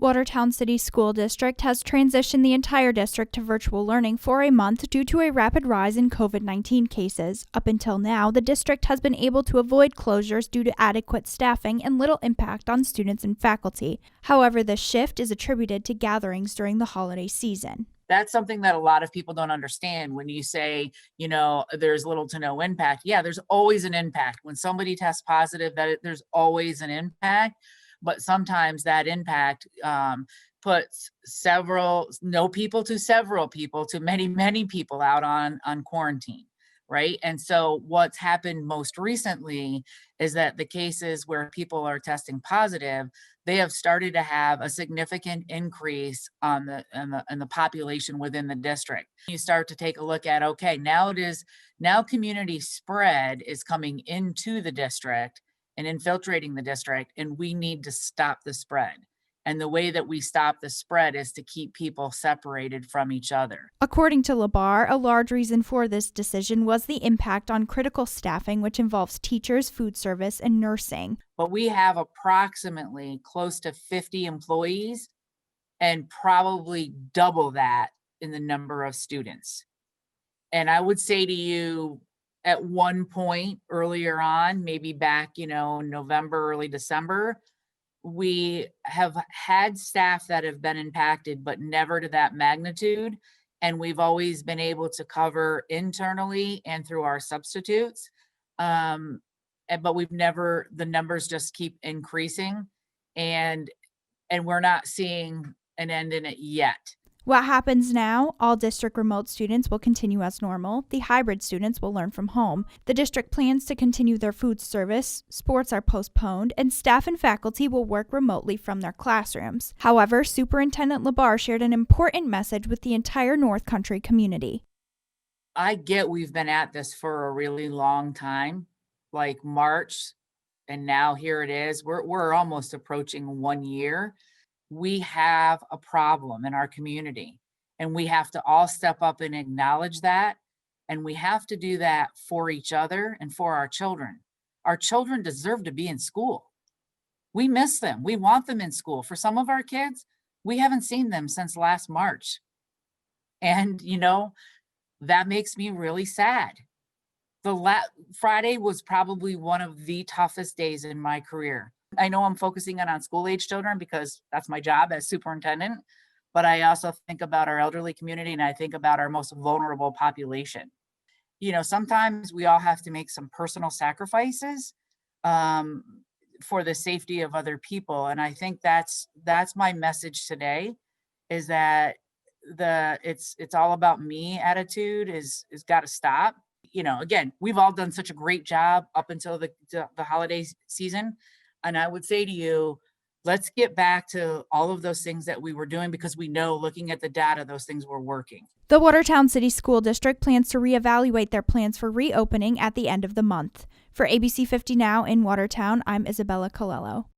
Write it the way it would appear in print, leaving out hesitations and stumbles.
Watertown City School District has transitioned the entire district to virtual learning for a month due to a rapid rise in COVID-19 cases. Up until now, the district has been able to avoid closures due to adequate staffing and little impact on students and faculty. However, this shift is attributed to gatherings during the holiday season. That's something that a lot of people don't understand when you say, there's little to no impact. Yeah, there's always an impact. When somebody tests positive, there's always an impact. But sometimes that impact puts several people to many people out on quarantine, right? And so what's happened most recently is that the cases where people are testing positive, they have started to have a significant increase on the population within the district. You start to take a look at, okay, now community spread is coming into the district and infiltrating the district, and we need to stop the spread. And the way that we stop the spread is to keep people separated from each other. According to Labar, a large reason for this decision was the impact on critical staffing, which involves teachers, food service, and nursing. But we have approximately close to 50 employees and probably double that in the number of students. And I would say to you, at one point earlier on, maybe back, November, early December, we have had staff that have been impacted, but never to that magnitude. And we've always been able to cover internally and through our substitutes. But the numbers just keep increasing, and we're not seeing an end in it yet. What happens now? All district remote students will continue as normal. The hybrid students will learn from home. The district plans to continue their food service. Sports are postponed, and staff and faculty will work remotely from their classrooms. However, Superintendent Labar shared an important message with the entire North Country community. I get we've been at this for a really long time, like March, and now here it is. We're almost approaching 1 year. We have a problem in our community, and we have to all step up and acknowledge that. And we have to do that for each other and for our children. Our children deserve to be in school. We miss them. We want them in school. For some of our kids, we haven't seen them since last March. And, that makes me really sad. Friday was probably one of the toughest days in my career. I know I'm focusing on school-age children because that's my job as superintendent, but I also think about our elderly community, and I think about our most vulnerable population. Sometimes we all have to make some personal sacrifices for the safety of other people. And I think that's my message today, is that it's all about me attitude is got to stop. Again, we've all done such a great job up until the holiday season. And I would say to you, let's get back to all of those things that we were doing, because we know, looking at the data, those things were working. The Watertown City School District plans to reevaluate their plans for reopening at the end of the month. For ABC 50 Now in Watertown, I'm Isabella Colello.